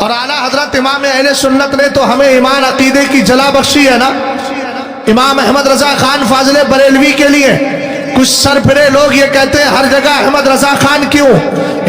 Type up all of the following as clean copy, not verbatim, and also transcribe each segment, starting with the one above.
اور اعلیٰ حضرت امام اہل سنت نے تو ہمیں ایمان عقیدے کی جلا بخشی ہے نا۔ امام احمد رضا خان فاضل بریلوی کے لیے کچھ سر پھرے لوگ یہ کہتے ہیں ہر جگہ احمد رضا خان کیوں؟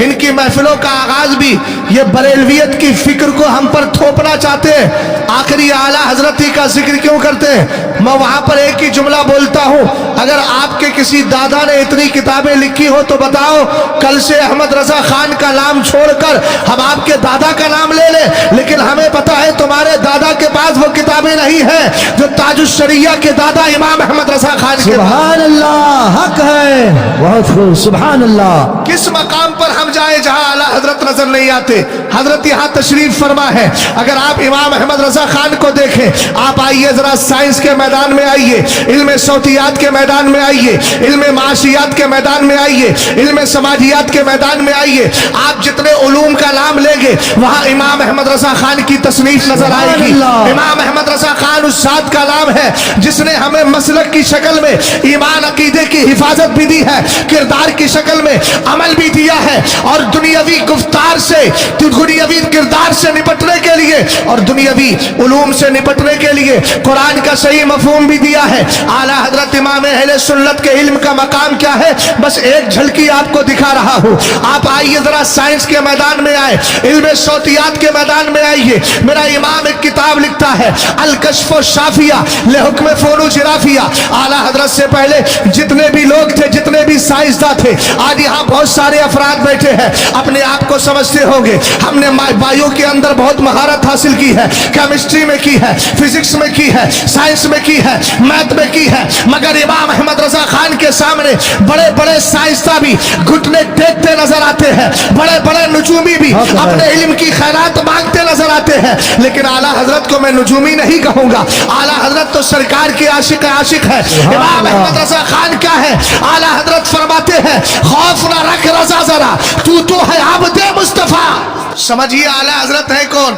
ان کی محفلوں کا آغاز بھی یہ بریلویت کی فکر کو ہم پر تھوپنا چاہتے ہیں، آخری اعلیٰ حضرت ہی کا ذکر کیوں کرتے ہیں؟ میں وہاں پر ایک ہی جملہ بولتا ہوں، اگر آپ کے کسی دادا نے اتنی کتابیں لکھی ہو تو بتاؤ، کل سے احمد رضا خان کا نام چھوڑ کر ہم آپ کے دادا کا نام لے لیں، لیکن ہمیں پتا ہے تمہارے دادا کے پاس وہ کتابیں نہیں ہیں جو تاج الشریعہ کے دادا امام احمد رضا خان کے پاس۔ سبحان اللہ، حق ہے، بہت خوب، سبحان اللہ۔ کس مقام پر ہم جائیں جہاں اعلیٰ حضرت نظر نہیں آتے؟ حضرت یہاں تشریف فرما ہے۔ اگر آپ امام احمد رضا خان کو دیکھیں، آپ آئیے ذرا سائنس کے میدان میں آئیے، علم صوتیات کے میدان میں آئیے، علم معاشیات کے میدان میں آئیے، علم سماجیات کے میدان میں آئیے، آپ جتنے علوم کا نام لیں گے وہاں امام احمد رضا خان کی تصنیف نظر آئے گی۔ امام احمد رضا خان اس ذات کا نام ہے جس نے ہمیں مسلک کی شکل میں ایمان عقیدے کی حفاظت بھی دی ہے، کردار کی شکل میں عمل بھی دیا ہے، اور دنیاوی گفتار سے، دنیاوی کردار سے نپٹنے کے لیے اور دنیاوی علوم سے نپٹنے کے لیے قرآن کا صحیح مفہوم بھی دیا ہے۔ اعلیٰ حضرت امام اہل سنت کے علم کا مقام کیا ہے، بس ایک جھلکی آپ کو دکھا رہا ہوں۔ آپ آئیے ذرا سائنس کے میدان میں آئے، علم صوتیات کے میدان میں آئیے۔ میرا امام ایک کتاب لکھتا ہے الکشف الشافیہ لحکم فون جرافیہ۔ اعلیٰ حضرت سے پہلے جتنے بھی لوگ تھے، جتنے بھی سائنسداں تھے، آج یہاں بہت سارے افراد بیٹھے ہیں، اپنے آپ کو سمجھتے ہوں گے ہم نے بایو کے اندر بہت مہارت حاصل کی ہے، کیمسٹری میں کی ہے، فزکس میں کی ہے، سائنس میں کی ہے، میتھ میں کی ہے، مگر امام احمد رضا خان کے سامنے بڑے بڑے سائنسداں بھی گھٹنے ٹیکتے نظر آتے ہیں، بڑے بڑے نجومی بھی اپنے علم کی خیرات مانگتے نظر آتے ہیں، لیکن اعلیٰ حضرت کو میں نجومی نہیں کہوں گا، اعلیٰ حضرت تو سرکار کی عاشق ہے۔ امام احمد رضا خان کیا ہے؟ اعلیٰ حضرت فرماتے ہیں خوف نہ رکھ رضا ذرا، تو ہے عبد مصطفیٰ۔ سمجھیے اعلیٰ حضرت ہے کون؟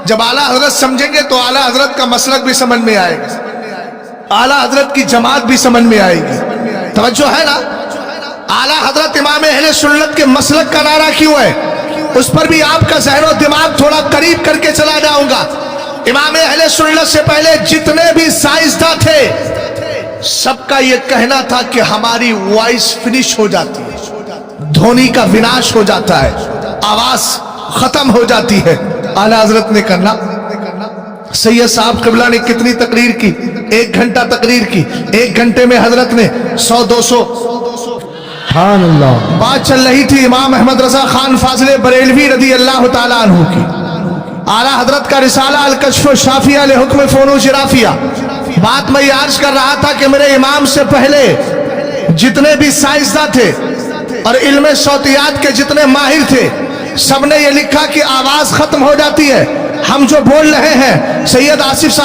جب اعلیٰ حضرت سمجھیں گے تو اعلیٰ حضرت کا مسلک بھی سمجھ میں آئے گا، اعلیٰ حضرت کی جماعت بھی سمجھ میں آئے گی۔ توجہ ہے نا؟ اعلیٰ حضرت امام اہل سنت کے مسلک کا نعرہ کیوں ہے، اس پر بھی آپ کا ذہن و دماغ تھوڑا قریب کر کے چلا جاؤں گا۔ امام اہل سنت سے پہلے جتنے بھی سائنسداں تھے، سب کا یہ کہنا تھا کہ ہماری وائس فنش ہو جاتی ہے، دھونی کا وناش ہو جاتا ہے، آواز ختم ہو جاتی ہے۔ اعلیٰ حضرت نے کرنا، سید صاحب قبلہ نے کتنی تقریر کی؟ 1 گھنٹہ تقریر کی، 1 گھنٹے میں حضرت نے 100-200 سبحان اللہ۔ بات چل رہی تھی امام احمد رضا خان فاضل بریلوی رضی اللہ تعالیٰ عنہ کی۔ اعلیٰ حضرت کا رسالہ الکشف الشافیہ لحکم فون جرافیہ۔ بات میں یہ عرض کر رہا تھا کہ میرے امام سے پہلے جتنے بھی سائنسداں تھے اور علم صوتیات کے جتنے ماہر تھے، سب نے یہ لکھا کہ آواز ختم ہو جاتی ہے۔ ہم جو بول رہے ہیں، سید آصف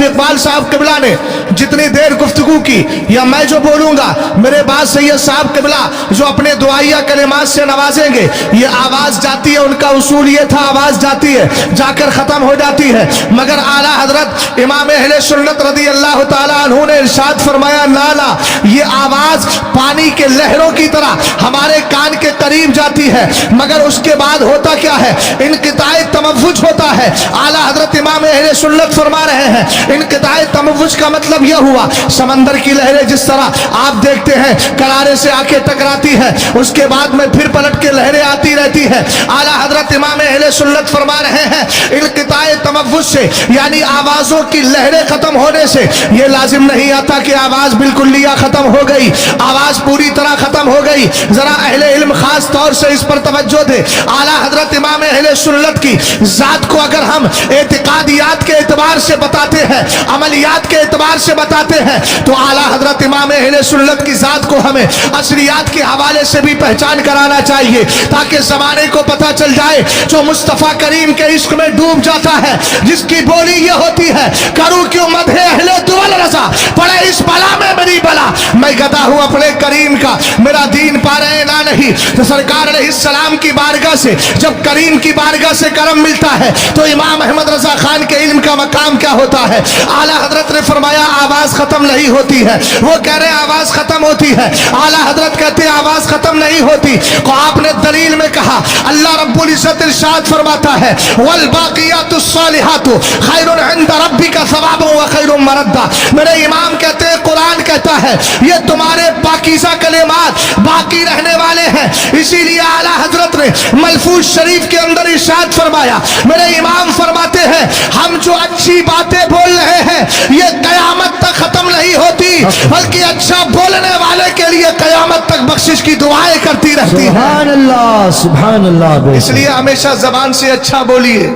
اقبال صاحب قبلہ نے جتنی دیر گفتگو کی، یا میں جو بولوں گا، میرے بعد سید صاحب قبلہ جو اپنے دعائیہ کلمات سے نوازیں گے، یہ آواز جاتی ہے، ان کا اصول یہ تھا آواز جاتی ہے، جا کر ختم ہو جاتی ہے، مگر اعلیٰ حضرت امام اہل سنت رضی اللہ تعالیٰ عنہ نے ارشاد فرمایا لالا، یہ آواز پانی کے لہروں کی طرح ہمارے کان کے قریب جاتی ہے، مگر اس کے بعد ہوتا کیا ہے؟ انقطاع تموج ہوتا ہے۔ اعلیٰ حضرت امام اہل سنت فرما رہے ہیں انقطاع تموج کا مطلب یہ ہوا، سمندر کی لہریں جس طرح آپ دیکھتے ہیں کنارے سے آ کے ٹکراتی ہے، اس کے بعد میں پھر پلٹ کے لہریں آتی رہتی ہے۔ اعلیٰ حضرت امام اہل سنت فرما رہے ہیں انقطاع تموج سے، یعنی آوازوں کی لہریں ختم ہونے سے یہ لازم نہیں آتا کہ آواز بالکلیہ ختم ہو گئی، آواز پوری طرح ختم ہو گئی۔ ذرا اہل علم خاص طور سے اس پر توجہ دے۔ اعلیٰ حضرت امام اہل سنت کی ذات کو اگر ہم اعتقادیات کے اعتبار سے بتاتے ہیں، عملیات کے اعتبار سے بتاتے ہیں، تو اعلیٰ حضرت امام اہل سنت کی ذات کو ہمیں اصلیات کے حوالے سے بھی پہچان کرانا چاہیے، تاکہ زمانے کو پتہ چل جائے جو مصطفیٰ کریم کے عشق میں ڈوب جاتا ہے، جس کی بولی یہ ہوتی ہے کروں کیوں مدح اہل دول رضا، پڑے اس بلا میں میری بلا، میں گدا ہوں اپنے کریم کا، میرا دین پارے نہ نہیں۔ تو سرکار علیہ السلام کی بارگاہ سے جب کریم کی بارگاہ سے کرم ملتا ہے تو امام احمد رضا خان کے علم کا مقام کیا ہوتا ہے؟ اعلیٰ حضرت نے فرمایا آواز ختم نہیں ہوتی ہے. وہ کہہ رہے آواز ختم ہوتی ہے. اعلیٰ حضرت کہتے ہیں آواز ختم نہیں ہوتی. تو آپ نے دلیل میں کہا اللہ رب العزت ارشاد فرماتا ہے والباقیات الصالحات خیر عند ربک ثوابا وخیر مردا. میرے امام کہتے ہیں قرآن کہتا ہے یہ تمہارے پاکیزہ کلمات باقی رہنے والے ہیں. اسی لیے اعلیٰ حضرت نے ملفوظ شریف کے اندر ارشاد فرمایا. میرے امام فرماتے ہیں ہم جو اچھی باتیں بول رہے ہیں یہ قیامت تک ختم نہیں ہوتی بلکہ اچھا بولنے والے کے لیے قیامت تک بخشش کی دعائیں کرتی رہتی ہیں. سبحان اللہ سبحان اللہ. اس لیے ہمیشہ زبان سے اچھا بولیے,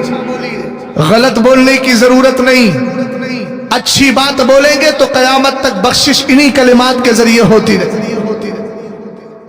غلط بولنے کی ضرورت نہیں. اچھی بات بولیں گے تو قیامت تک بخشش انہی کلمات کے ذریعے ہوتی رہتی.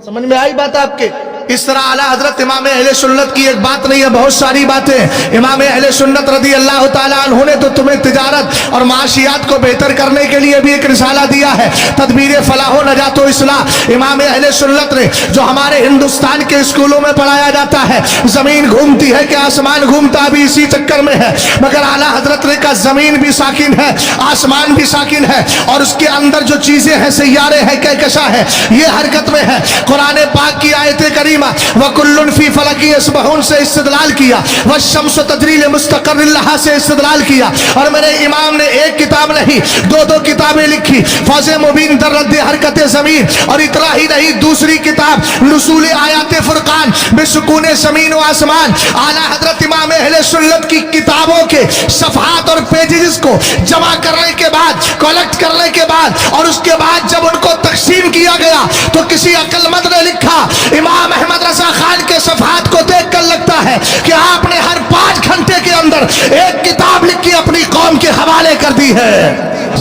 سمجھ میں آئی بات آپ کے؟ اس طرح اعلیٰ حضرت امام اہل سنت کی ایک بات نہیں ہے, بہت ساری باتیں. امام اہل سنت رضی اللہ تعالیٰ عنہ نے تو تمہیں تجارت اور معاشیات کو بہتر کرنے کے لیے بھی ایک رسالہ دیا ہے, تدبیر فلاح و نجات و اصلاح. امام اہل سنت نے جو ہمارے ہندوستان کے اسکولوں میں پڑھایا جاتا ہے زمین گھومتی ہے کہ آسمان گھومتا بھی اسی چکر میں ہے, مگر اعلیٰ حضرت نے کہا زمین بھی ساکن ہے آسمان بھی ساکن ہے اور اس کے اندر جو چیزیں ہیں سیارے ہیں کہکشاں ہے یہ حرکت میں ہے. قرآن پاک کی آیت کریمہ وَكُلٌّ فِي فَلَكٍ يَسْبَحُونَ سے استدلال کیا, وَالشَّمْسُ تَجْرِي لِمُسْتَقَرٍّ لَهَا سے استدلال کیا. اور میرے امام نے ایک کتاب نہیں دو کتابیں لکھی, فوز مبین در رد حرکت زمین, اور اتنا ہی نہیں دوسری کتاب نزول آیات فرقان بسکون زمین و آسمان. اعلیٰ حضرت امام اہل سنت کی کتابوں کے صفحات اور پیجز کو جمع کرنے کے بعد کلیکٹ کرنے کے بعد اور اس کے بعد جب ان کو تقسیم کیا گیا تو کسی عقل مند نے لکھا امام احمد رضا خان کے صفحات کو دیکھ کر لگتا ہے کہ آپ نے ہر 5 گھنٹے کے اندر ایک کتاب لکھی اپنی قوم کے حوالے کر دی ہے.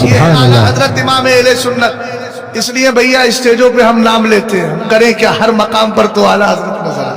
یہ اعلیٰ حضرت امام اہل سنت. اس لیے بھیا اسٹیجوں پہ ہم نام لیتے ہیں, کریں کیا, ہر مقام پر تو اعلیٰ حضرت نظر